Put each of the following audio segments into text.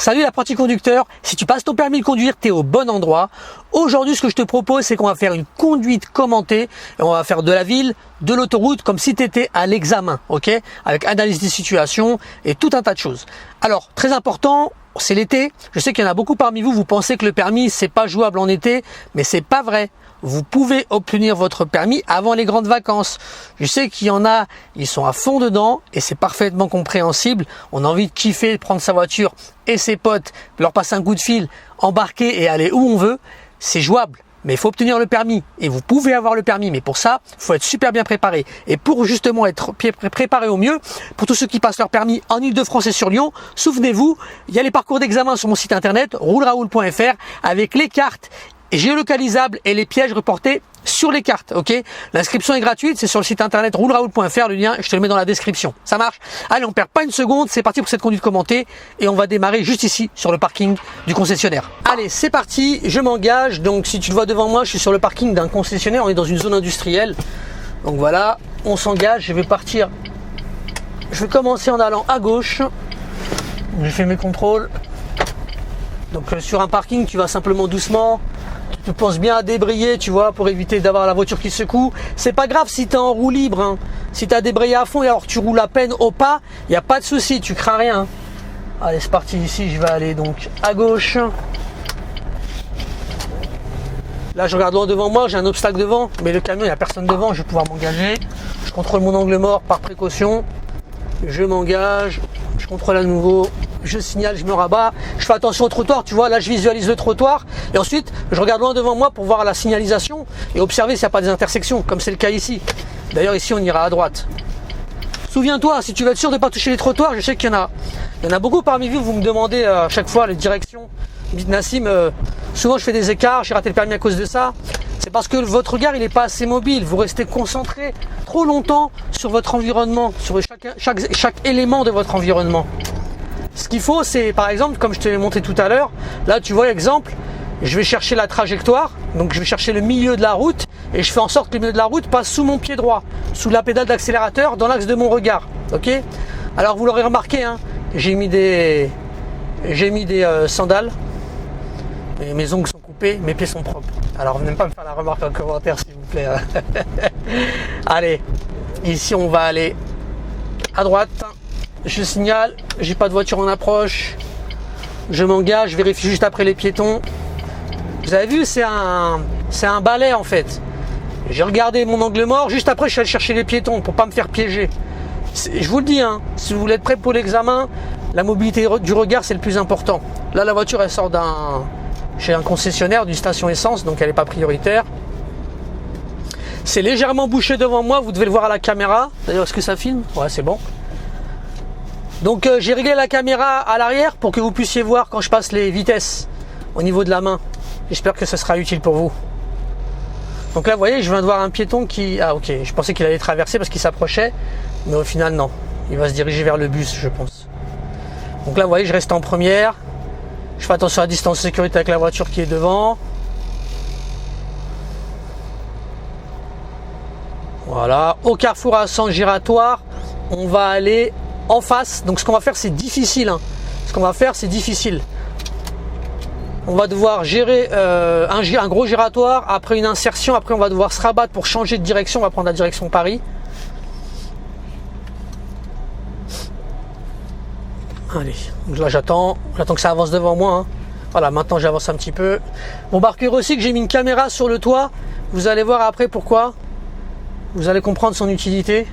Salut l'apprenti conducteur, si tu passes ton permis de conduire, tu es au bon endroit. Aujourd'hui, ce que je te propose, c'est qu'on va faire une conduite commentée et on va faire de la ville, de l'autoroute, comme si tu étais à l'examen, ok? Avec analyse des situations et tout un tas de choses. Alors, très important, c'est l'été. Je sais qu'il y en a beaucoup parmi vous, vous pensez que le permis, c'est pas jouable en été, mais c'est pas vrai. Vous pouvez obtenir votre permis avant les grandes vacances. Je sais qu'il y en a, ils sont à fond dedans et c'est parfaitement compréhensible. On a envie de kiffer, de prendre sa voiture et ses potes, leur passer un coup de fil, embarquer et aller où on veut. C'est jouable, mais il faut obtenir le permis et vous pouvez avoir le permis. Mais pour ça, il faut être super bien préparé. Et pour justement être préparé au mieux, pour tous ceux qui passent leur permis en Ile-de-France et sur Lyon, souvenez-vous, il y a les parcours d'examen sur mon site internet rouleraoul.fr avec les cartes géolocalisables et les pièges reportés sur les cartes, ok? L'inscription est gratuite, c'est sur le site internet rouleraoul.fr, le lien, je te le mets dans la description. Ça marche? Allez, on perd pas une seconde, c'est parti pour cette conduite commentée et on va démarrer juste ici, sur le parking du concessionnaire. Allez, c'est parti, je m'engage. Donc, si tu le vois devant moi, je suis sur le parking d'un concessionnaire, on est dans une zone industrielle. Donc voilà, on s'engage, je vais partir. Je vais commencer en allant à gauche. Je fais mes contrôles. Donc, sur un parking, tu vas simplement doucement. Tu penses bien à débrayer, tu vois, pour éviter d'avoir la voiture qui secoue. C'est pas grave si tu es en roue libre, hein. Si tu as débrayé à fond et alors tu roules à peine au pas, il n'y a pas de souci, tu crains rien. Allez, c'est parti, ici, je vais aller donc à gauche. Là, je regarde loin devant moi, j'ai un obstacle devant, mais le camion, il n'y a personne devant, je vais pouvoir m'engager. Je contrôle mon angle mort par précaution. Je m'engage, je contrôle à nouveau. Je signale, je me rabats, je fais attention au trottoir, tu vois, là je visualise le trottoir et ensuite je regarde loin devant moi pour voir la signalisation et observer s'il n'y a pas des intersections, comme c'est le cas ici. D'ailleurs ici on ira à droite. Souviens-toi, si tu veux être sûr de ne pas toucher les trottoirs, je sais qu'il y en a beaucoup parmi vous me demandez à chaque fois les directions. Dites Nassim, souvent je fais des écarts, j'ai raté le permis à cause de ça. C'est parce que votre regard il n'est pas assez mobile, vous restez concentré trop longtemps sur votre environnement, sur chaque élément de votre environnement. Ce qu'il faut, c'est par exemple, comme je te l'ai montré tout à l'heure, là tu vois exemple, je vais chercher la trajectoire, donc je vais chercher le milieu de la route et je fais en sorte que le milieu de la route passe sous mon pied droit, sous la pédale d'accélérateur, dans l'axe de mon regard. Ok? Alors vous l'aurez remarqué, hein, j'ai mis des sandales, et mes ongles sont coupés, mes pieds sont propres. Alors venez pas me faire la remarque en commentaire s'il vous plaît. Allez, ici on va aller à droite. Je signale, j'ai pas de voiture en approche, je m'engage, je vérifie juste après les piétons. Vous avez vu, c'est un balai en fait. J'ai regardé mon angle mort, juste après je suis allé chercher les piétons pour pas me faire piéger. Je vous le dis, hein, si vous voulez être prêt pour l'examen, la mobilité du regard c'est le plus important. Là la voiture elle sort chez un concessionnaire d'une station essence, donc elle n'est pas prioritaire. C'est légèrement bouché devant moi, vous devez le voir à la caméra. D'ailleurs est-ce que ça filme? Ouais, c'est bon. Donc j'ai réglé la caméra à l'arrière pour que vous puissiez voir quand je passe les vitesses au niveau de la main. J'espère que ce sera utile pour vous. Donc là vous voyez, je viens de voir un piéton qui... Ah ok, je pensais qu'il allait traverser parce qu'il s'approchait, mais au final non. Il va se diriger vers le bus je pense. Donc là vous voyez, je reste en première. Je fais attention à la distance de sécurité avec la voiture qui est devant. Voilà, au carrefour à sens giratoire, on va aller en face. Donc ce qu'on va faire c'est difficile, hein. Ce qu'on va faire c'est difficile. On va devoir gérer un gros giratoire, après une insertion, après on va devoir se rabattre pour changer de direction, on va prendre la direction Paris. Allez, donc là j'attends que ça avance devant moi, hein. Voilà, maintenant j'avance un petit peu. Bon, par curiosité aussi que j'ai mis une caméra sur le toit, vous allez voir après pourquoi. Vous allez comprendre son utilité.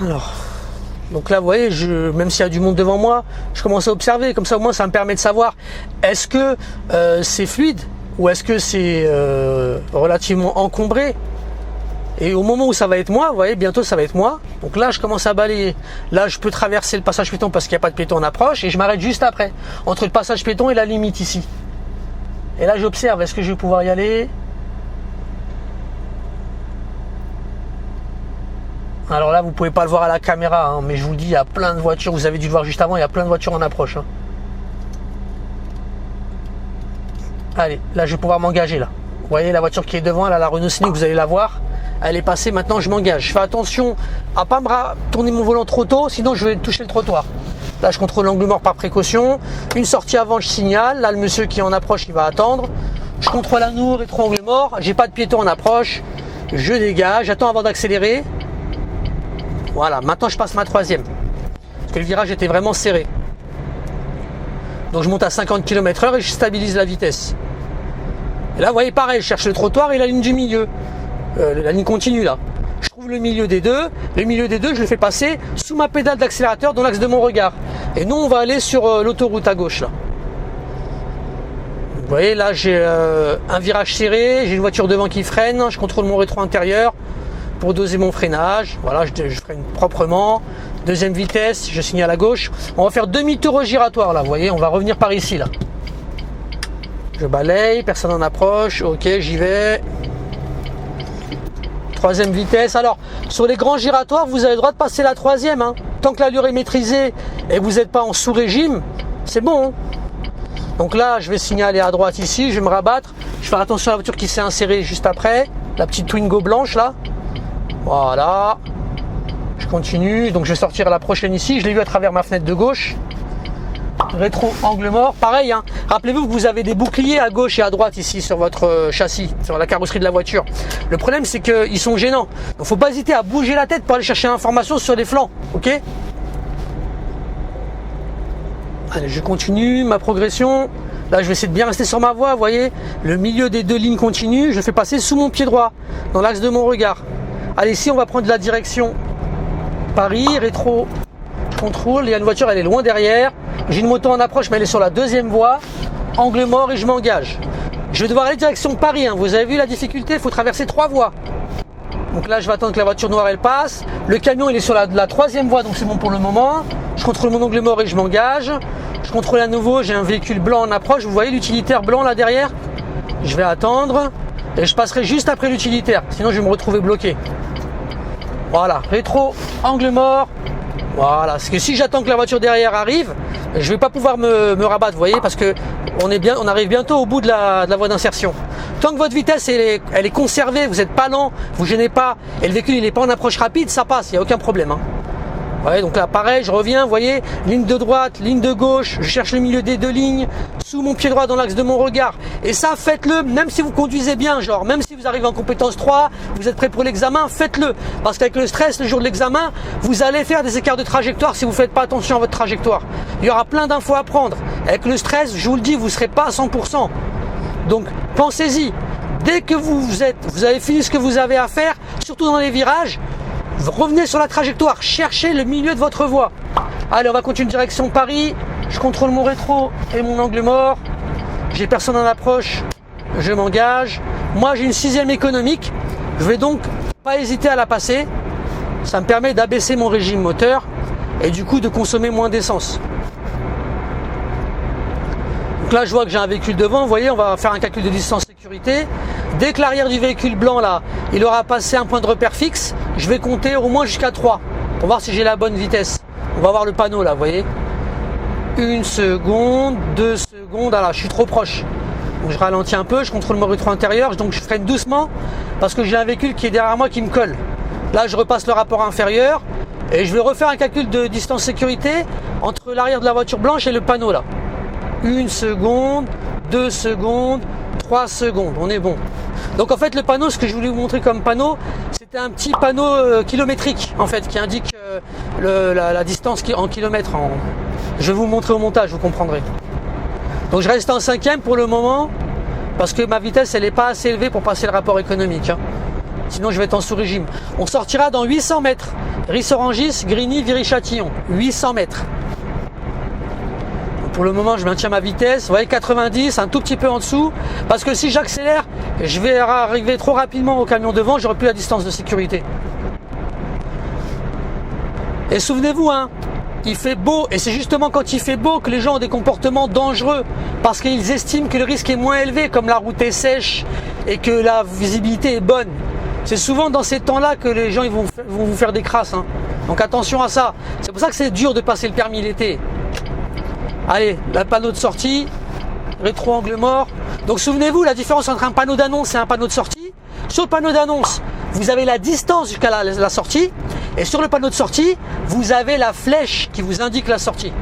Alors, donc là vous voyez, même s'il y a du monde devant moi, je commence à observer, comme ça au moins ça me permet de savoir est-ce que c'est fluide ou est-ce que c'est relativement encombré. Et au moment où ça va être moi, vous voyez, bientôt ça va être moi, donc là je commence à balayer. Là je peux traverser le passage piéton parce qu'il n'y a pas de piéton en approche et je m'arrête juste après, entre le passage piéton et la limite ici. Et là j'observe, est-ce que je vais pouvoir y aller? Alors là, vous pouvez pas le voir à la caméra, hein, mais je vous le dis, il y a plein de voitures, vous avez dû le voir juste avant, il y a plein de voitures en approche. Hein. Allez, là, je vais pouvoir m'engager, là. Vous voyez la voiture qui est devant, elle a la Renault Scénic, vous allez la voir. Elle est passée, maintenant je m'engage. Je fais attention à pas me tourner mon volant trop tôt, sinon je vais toucher le trottoir. Là, je contrôle l'angle mort par précaution. Une sortie avant, je signale. Là, le monsieur qui est en approche, il va attendre. Je contrôle à nouveau rétro angle mort. J'ai pas de piéton en approche. Je dégage. J'attends avant d'accélérer. Voilà. Maintenant, je passe ma troisième. Parce que le virage était vraiment serré. Donc, je monte à 50 km/h et je stabilise la vitesse. Et là, vous voyez, pareil, je cherche le trottoir et la ligne du milieu. La ligne continue, là. Je trouve le milieu des deux. Le milieu des deux, je le fais passer sous ma pédale d'accélérateur dans l'axe de mon regard. Et nous, on va aller sur l'autoroute à gauche, là. Vous voyez, là, j'ai un virage serré. J'ai une voiture devant qui freine. Je contrôle mon rétro intérieur pour doser mon freinage. Voilà, je freine proprement. Deuxième vitesse, je signale à gauche. On va faire demi-tour au giratoire, là. Vous voyez, on va revenir par ici, là. Je balaye, personne en approche. Ok, j'y vais. Troisième vitesse. Alors, sur les grands giratoires, vous avez le droit de passer la troisième. Hein. Tant que l'allure est maîtrisée et que vous n'êtes pas en sous-régime, c'est bon. Hein. Donc là, je vais signaler à droite ici, je vais me rabattre. Je vais faire attention à la voiture qui s'est insérée juste après. La petite Twingo blanche là. Voilà. Je continue. Donc je vais sortir à la prochaine ici. Je l'ai vu à travers ma fenêtre de gauche. Rétro angle mort, pareil. Hein. Rappelez-vous que vous avez des boucliers à gauche et à droite ici sur votre châssis, sur la carrosserie de la voiture. Le problème, c'est qu'ils sont gênants. Donc, faut pas hésiter à bouger la tête pour aller chercher l'information sur les flancs. Ok? Allez, je continue ma progression. Là, je vais essayer de bien rester sur ma voie. Vous voyez, le milieu des deux lignes continue. Je fais passer sous mon pied droit, dans l'axe de mon regard. Allez, ici, on va prendre la direction Paris, rétro. Je contrôle. Il y a une voiture, elle est loin derrière. J'ai une moto en approche, mais elle est sur la deuxième voie. Angle mort et je m'engage. Je vais devoir aller direction Paris. Hein. Vous avez vu la difficulté, il faut traverser 3 voies. Donc là, je vais attendre que la voiture noire, elle passe. Le camion, il est sur la troisième voie, donc c'est bon pour le moment. Je contrôle mon angle mort et je m'engage. Je contrôle à nouveau, j'ai un véhicule blanc en approche. Vous voyez l'utilitaire blanc là derrière? Je vais attendre. Et je passerai juste après l'utilitaire. Sinon, je vais me retrouver bloqué. Voilà, rétro, angle mort. Voilà, parce que si j'attends que la voiture derrière arrive, je vais pas pouvoir me rabattre, vous voyez, parce que on arrive bientôt au bout de la voie d'insertion. Tant que votre vitesse elle est conservée, vous n'êtes pas lent, vous gênez pas, et le véhicule il n'est pas en approche rapide, ça passe, il n'y a aucun problème. Hein. Ouais, donc là pareil, je reviens, vous voyez, ligne de droite, ligne de gauche, je cherche le milieu des deux lignes, sous mon pied droit dans l'axe de mon regard. Et ça, faites-le, même si vous conduisez bien, genre, même si vous arrivez en compétence 3, vous êtes prêt pour l'examen, faites-le. Parce qu'avec le stress, le jour de l'examen, vous allez faire des écarts de trajectoire si vous ne faites pas attention à votre trajectoire. Il y aura plein d'infos à prendre. Avec le stress, je vous le dis, vous ne serez pas à 100%. Donc, pensez-y. Dès que vous avez fini ce que vous avez à faire, surtout dans les virages, revenez sur la trajectoire, cherchez le milieu de votre voie. Allez, on va continuer direction Paris. Je contrôle mon rétro et mon angle mort. J'ai personne en approche. Je m'engage. Moi, j'ai une 6e économique. Je vais donc pas hésiter à la passer. Ça me permet d'abaisser mon régime moteur et du coup de consommer moins d'essence. Donc là, je vois que j'ai un véhicule devant. Vous voyez, on va faire un calcul de distance sécurité. Dès que l'arrière du véhicule blanc, là, il aura passé un point de repère fixe, je vais compter au moins jusqu'à 3 pour voir si j'ai la bonne vitesse. On va voir le panneau là, vous voyez. 1 seconde, 2 secondes, ah là, je suis trop proche. Donc je ralentis un peu, je contrôle mon rétro intérieur, donc je freine doucement parce que j'ai un véhicule qui est derrière moi qui me colle. Là, je repasse le rapport inférieur et je vais refaire un calcul de distance sécurité entre l'arrière de la voiture blanche et le panneau là. 1 seconde, 2 secondes, 3 secondes, on est bon. Donc en fait le panneau, ce que je voulais vous montrer comme panneau, c'était un petit panneau kilométrique en fait qui indique la distance en kilomètres. Je vais vous montrer au montage, vous comprendrez. Donc je reste en 5e pour le moment parce que ma vitesse elle n'est pas assez élevée pour passer le rapport économique. Hein. Sinon je vais être en sous-régime. On sortira dans 800 mètres. Rissorangis, Grigny, Viry-Châtillon. 800 mètres. Pour le moment, je maintiens ma vitesse. Vous voyez, 90, un tout petit peu en dessous. Parce que si j'accélère, je vais arriver trop rapidement au camion devant. J'aurai plus la distance de sécurité. Et souvenez-vous, hein, il fait beau. Et c'est justement quand il fait beau que les gens ont des comportements dangereux. Parce qu'ils estiment que le risque est moins élevé, comme la route est sèche et que la visibilité est bonne. C'est souvent dans ces temps-là que les gens ils vont vous faire des crasses. Hein. Donc attention à ça. C'est pour ça que c'est dur de passer le permis l'été. Allez, le panneau de sortie, rétro angle mort. Donc souvenez-vous, la différence entre un panneau d'annonce et un panneau de sortie. Sur le panneau d'annonce, vous avez la distance jusqu'à la sortie. Et sur le panneau de sortie, vous avez la flèche qui vous indique la sortie.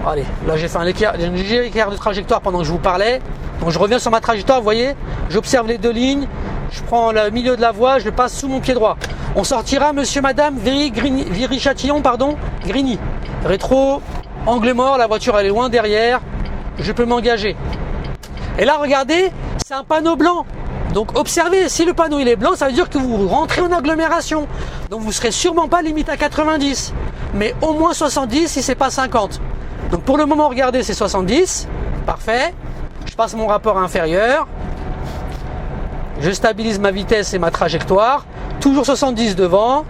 Allez, là j'ai fait un léger écart de trajectoire pendant que je vous parlais. Donc je reviens sur ma trajectoire, vous voyez, j'observe les deux lignes, je prends le milieu de la voie, je le passe sous mon pied droit. On sortira monsieur, madame, Viry-Châtillon, pardon, Grigny. Rétro, angle mort, la voiture elle est loin derrière, je peux m'engager. Et là regardez, c'est un panneau blanc. Donc observez, si le panneau il est blanc, ça veut dire que vous rentrez en agglomération. Donc vous ne serez sûrement pas limite à 90, mais au moins 70 si c'est pas 50. Donc pour le moment, regardez, c'est 70, parfait. Je passe mon rapport inférieur, je stabilise ma vitesse et ma trajectoire, toujours 70 devant.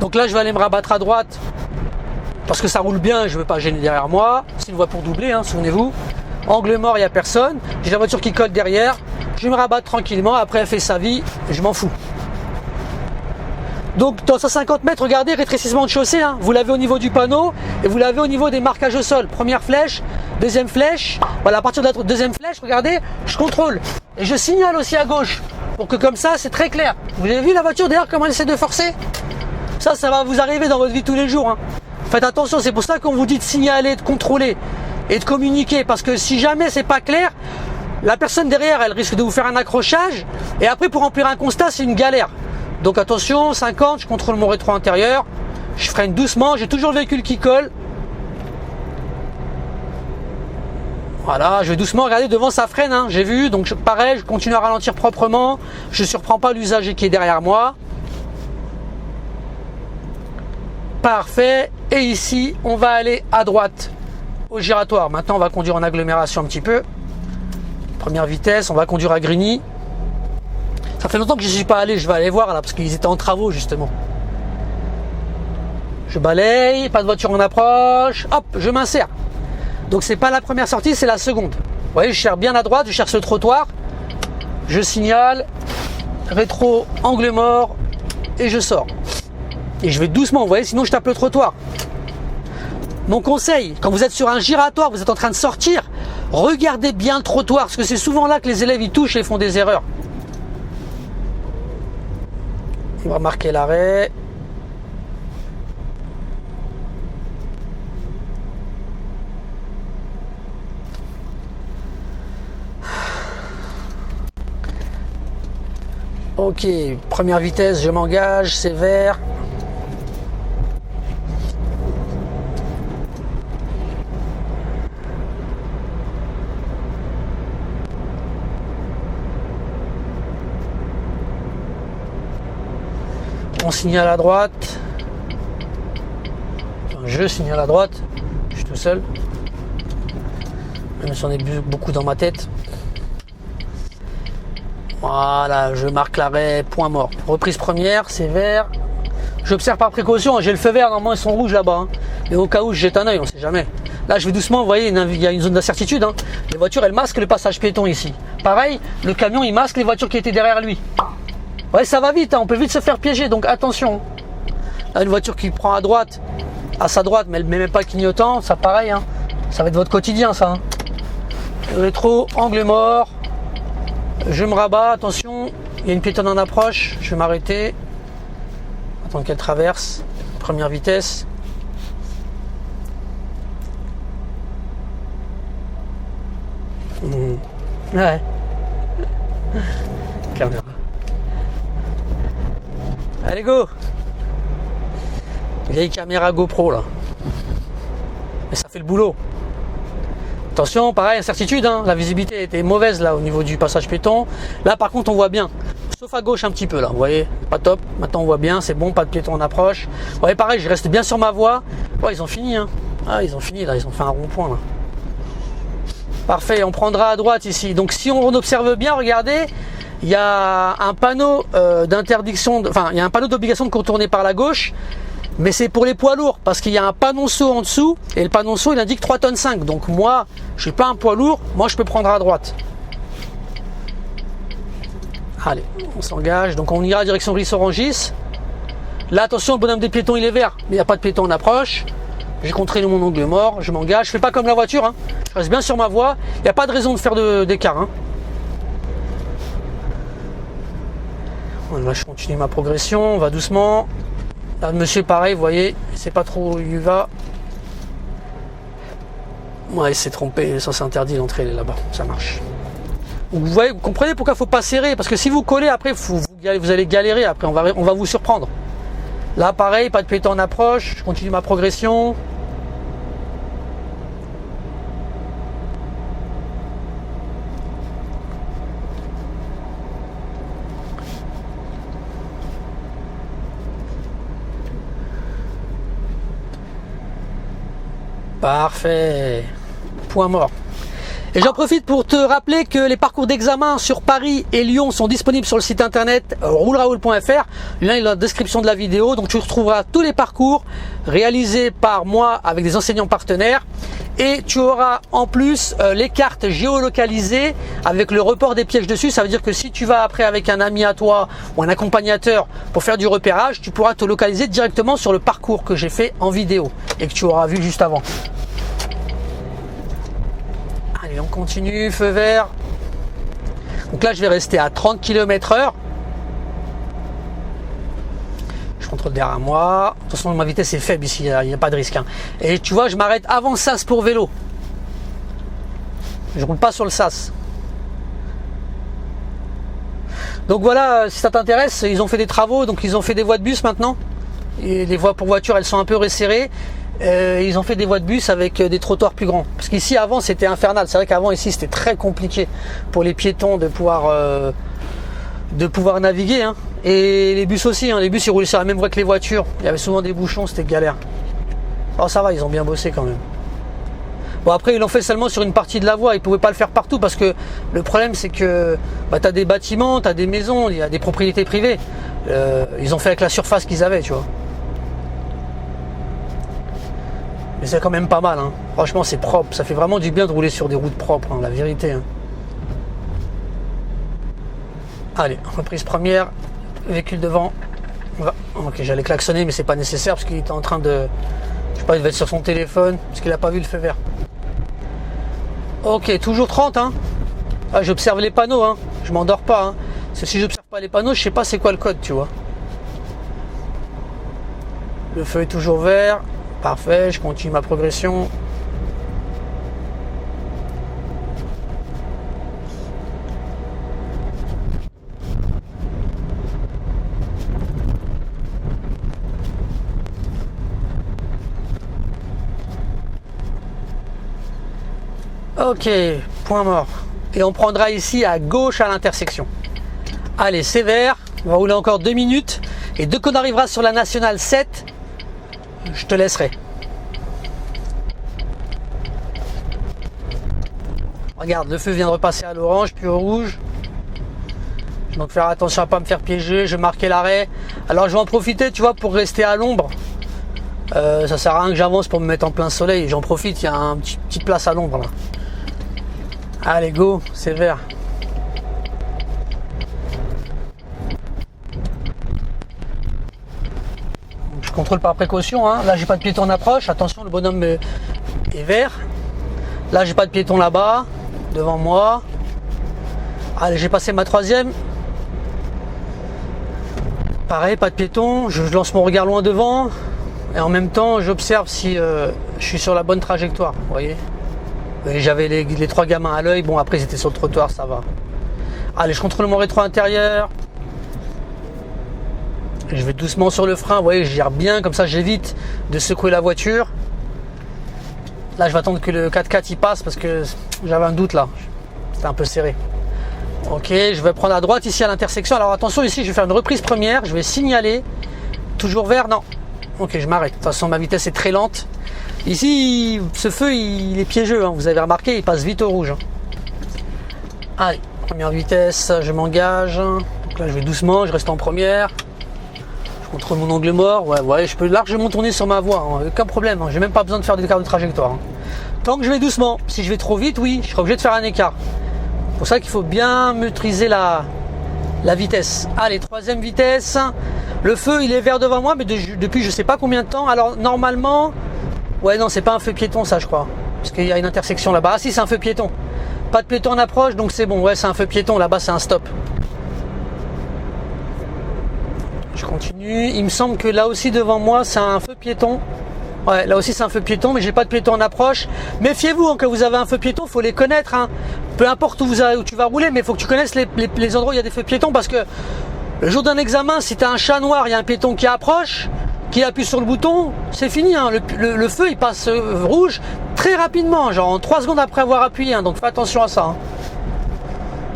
Donc là, je vais aller me rabattre à droite parce que ça roule bien et je ne veux pas gêner derrière moi. C'est une voie pour doubler, hein, souvenez-vous. Angle mort, il n'y a personne. J'ai la voiture qui colle derrière. Je me rabatte tranquillement. Après, elle fait sa vie. Je m'en fous. Donc, dans 150 mètres, regardez, rétrécissement de chaussée. Hein. Vous l'avez au niveau du panneau et vous l'avez au niveau des marquages au sol. Première flèche, deuxième flèche. Voilà, à partir de la deuxième flèche, regardez, je contrôle. Et je signale aussi à gauche. Pour que comme ça, c'est très clair. Vous avez vu la voiture derrière, comment elle essaie de forcer? Ça va vous arriver dans votre vie tous les jours. Hein. Faites attention, c'est pour ça qu'on vous dit de signaler, de contrôler et de communiquer. Parce que si jamais c'est pas clair, la personne derrière, elle risque de vous faire un accrochage. Et après, pour remplir un constat, c'est une galère. Donc attention, 50, je contrôle mon rétro intérieur. Je freine doucement, j'ai toujours le véhicule qui colle. Voilà, je vais doucement, regardez, devant ça freine, hein, j'ai vu. Donc pareil, je continue à ralentir proprement. Je ne surprends pas l'usager qui est derrière moi. Parfait. Et ici, on va aller à droite au giratoire. Maintenant, on va conduire en agglomération un petit peu. Première vitesse, on va conduire à Grigny. Ça fait longtemps que je n'y suis pas allé, je vais aller voir là, parce qu'ils étaient en travaux justement. Je balaye, pas de voiture en approche, hop, je m'insère. Donc c'est pas la première sortie, c'est la seconde. Vous voyez, je cherche bien à droite, je cherche le trottoir. Je signale, rétro, angle mort, et je sors. Et je vais doucement, vous voyez, sinon je tape le trottoir. Mon conseil, quand vous êtes sur un giratoire, vous êtes en train de sortir, regardez bien le trottoir, parce que c'est souvent là que les élèves ils touchent et font des erreurs. On va marquer l'arrêt. Ok, première vitesse, je m'engage, c'est vert. On signale à droite. Enfin, je signale à droite. Je suis tout seul. Même si on est beaucoup dans ma tête. Voilà, je marque l'arrêt, point mort. Reprise première, c'est vert. J'observe par précaution, j'ai le feu vert, normalement ils sont rouges là-bas. Hein. Mais au cas où je jette un œil, on ne sait jamais. Là je vais doucement, vous voyez, il y a une zone d'incertitude. Hein. Les voitures elles masquent le passage piéton ici. Pareil, le camion il masque les voitures qui étaient derrière lui. Ouais, ça va vite, hein, on peut vite se faire piéger, donc attention. Là, une voiture qui prend à droite, à sa droite, mais elle ne met même pas le clignotant, ça pareil, hein, ça va être votre quotidien ça. Hein. Rétro, angle mort, je me rabats, attention, il y a une piétonne en approche, je vais m'arrêter, attendre qu'elle traverse, première vitesse. Ouais. Caméra. Allez go. Vieille caméra GoPro là. Mais ça fait le boulot. Attention, pareil, incertitude, hein. La visibilité était mauvaise là au niveau du passage piéton. Là par contre on voit bien. Sauf à gauche un petit peu là, vous voyez, pas top. Maintenant on voit bien, c'est bon, pas de piéton en approche. Vous voyez pareil, je reste bien sur ma voie. Ouais, ils ont fini, hein. Ah, ils ont fini là, ils ont fait un rond-point là. Parfait, on prendra à droite ici. Donc si on observe bien, regardez, il y a un panneau d'interdiction, enfin il y a un panneau d'obligation de contourner par la gauche, mais c'est pour les poids lourds parce qu'il y a un panonceau en dessous et le panonceau il indique 3,5 tonnes. Donc moi, je suis pas un poids lourd, moi je peux prendre à droite. Allez, on s'engage, donc on ira direction Ris-Orangis. Là attention, le bonhomme des piétons il est vert, mais il n'y a pas de piéton en approche. J'ai contrôlé mon angle mort, je m'engage, je fais pas comme la voiture, hein. Je reste bien sur ma voie, il n'y a pas de raison de faire d'écart. Hein. Là, je continue ma progression, on va doucement. Là, monsieur, pareil, vous voyez, il sait pas trop où il va. Ouais, il s'est trompé, ça c'est interdit d'entrer là-bas, ça marche. Vous voyez, vous comprenez pourquoi il ne faut pas serrer, parce que si vous collez après, vous allez galérer, après on va vous surprendre. Là pareil, pas de piéton en approche, je continue ma progression. Parfait, point mort. Et j'en profite pour te rappeler que les parcours d'examen sur Paris et Lyon sont disponibles sur le site internet rouleraoul.fr. Le lien est dans la description de la vidéo. Donc tu retrouveras tous les parcours réalisés par moi avec des enseignants partenaires. Et tu auras en plus les cartes géolocalisées avec le report des pièges dessus. Ça veut dire que si tu vas après avec un ami à toi ou un accompagnateur pour faire du repérage, tu pourras te localiser directement sur le parcours que j'ai fait en vidéo et que tu auras vu juste avant. Allez, on continue, feu vert. Donc là, je vais rester à 30 km/h. Je contrôle derrière moi. De toute façon, ma vitesse est faible ici, il n'y a pas de risque. Hein. Et tu vois, je m'arrête avant sas pour vélo. Je ne roule pas sur le sas. Donc voilà, si ça t'intéresse, ils ont fait des travaux, donc ils ont fait des voies de bus maintenant. Et les voies pour voitures, elles sont un peu resserrées. Ils ont fait des voies de bus avec des trottoirs plus grands. Parce qu'ici, avant, c'était infernal. C'est vrai qu'avant, ici, c'était très compliqué pour les piétons de pouvoir naviguer. Hein. Et les bus aussi. Hein. Les bus, ils roulaient sur la même voie que les voitures. Il y avait souvent des bouchons, c'était galère. Alors ça va, ils ont bien bossé quand même. Bon, après, ils l'ont fait seulement sur une partie de la voie. Ils ne pouvaient pas le faire partout parce que le problème, c'est que tu as des bâtiments, tu as des maisons, il y a des propriétés privées. Ils ont fait avec la surface qu'ils avaient, tu vois. Mais c'est quand même pas mal, hein. Franchement c'est propre, ça fait vraiment du bien de rouler sur des routes propres, hein, la vérité. Hein. Allez, reprise première, véhicule devant. Ok, j'allais klaxonner mais c'est pas nécessaire parce qu'il était en train de... Je sais pas, il devait être sur son téléphone parce qu'il a pas vu le feu vert. Ok, toujours 30, hein. Ah, j'observe les panneaux, hein. Je m'endors pas, hein. Parce que si j'observe pas les panneaux, je sais pas c'est quoi le code, tu vois. Le feu est toujours vert. Parfait, je continue ma progression. Ok, point mort. Et on prendra ici à gauche à l'intersection. Allez, c'est vert. On va rouler encore 2 minutes. Et dès qu'on arrivera sur la nationale 7, je te laisserai. Regarde, le feu vient de repasser à l'orange, puis au rouge. Donc faire attention à ne pas me faire piéger. Je vais marquer l'arrêt. Alors je vais en profiter, tu vois, pour rester à l'ombre. Ça sert à rien que j'avance pour me mettre en plein soleil. J'en profite, il y a une petite place à l'ombre là. Allez, go, c'est vert. Je contrôle par précaution, hein. Là j'ai pas de piéton en approche, attention le bonhomme est vert. Là j'ai pas de piéton là-bas, devant moi. Allez, j'ai passé ma 3e. Pareil, pas de piéton, je lance mon regard loin devant. Et en même temps j'observe si je suis sur la bonne trajectoire, vous voyez. J'avais les 3 gamins à l'œil, bon après ils étaient sur le trottoir, ça va. Allez, je contrôle mon rétro intérieur. Je vais doucement sur le frein, vous voyez, je gère bien, comme ça j'évite de secouer la voiture. Là je vais attendre que le 4x4 y passe parce que j'avais un doute là, c'était un peu serré. Ok, je vais prendre à droite ici à l'intersection. Alors attention, ici je vais faire une reprise première, je vais signaler. Toujours vert, non. Ok, je m'arrête, de toute façon ma vitesse est très lente. Ici, ce feu il est piégeux, hein. Vous avez remarqué, il passe vite au rouge. Allez, première vitesse, je m'engage. Donc là je vais doucement, je reste en première. Contrôle mon angle mort, ouais, je peux largement tourner sur ma voie, hein, aucun problème, hein, j'ai même pas besoin de faire d'écart de trajectoire. Hein. Tant que je vais doucement, si je vais trop vite, oui, je serai obligé de faire un écart. C'est pour ça qu'il faut bien maîtriser la vitesse. Allez, 3e vitesse, le feu il est vert devant moi, mais depuis je sais pas combien de temps. Alors normalement, ouais non, c'est pas un feu piéton ça je crois, parce qu'il y a une intersection là-bas. Ah si, c'est un feu piéton, pas de piéton en approche, donc c'est bon, ouais c'est un feu piéton, là-bas c'est un stop. continue. Il me semble que là aussi devant moi c'est un feu piéton. Ouais, là aussi c'est un feu piéton, mais j'ai pas de piéton en approche. Méfiez-vous, hein, quand vous avez un feu piéton, faut les connaître. Hein. Peu importe où tu vas rouler, mais il faut que tu connaisses les endroits où il y a des feux piétons, parce que le jour d'un examen, si tu as un chat noir, il y a un piéton qui approche, qui appuie sur le bouton, c'est fini. Hein. Le feu il passe rouge très rapidement, genre en 3 secondes après avoir appuyé. Hein, donc fais attention à ça. Hein.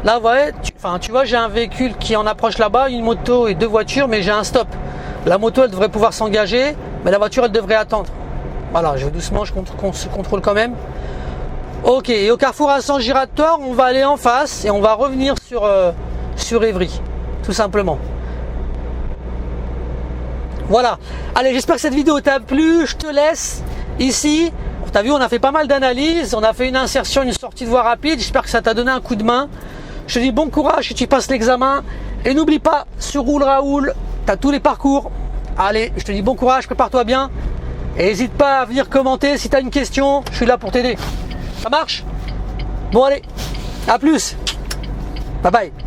Là, ouais, tu vois, j'ai un véhicule qui en approche là-bas, une moto et 2 voitures, mais j'ai un stop. La moto, elle devrait pouvoir s'engager, mais la voiture, elle devrait attendre. Voilà, je vais doucement, je contrôle quand même. Ok, et au carrefour à sens giratoire, on va aller en face et on va revenir sur Évry, tout simplement. Voilà. Allez, j'espère que cette vidéo t'a plu. Je te laisse ici. T'as vu, on a fait pas mal d'analyses, on a fait une insertion, une sortie de voie rapide. J'espère que ça t'a donné un coup de main. Je te dis bon courage si tu passes l'examen. Et n'oublie pas, sur Roule Raoul, tu as tous les parcours. Allez, je te dis bon courage, prépare-toi bien. Et n'hésite pas à venir commenter si tu as une question. Je suis là pour t'aider. Ça marche? Bon allez, à plus. Bye bye.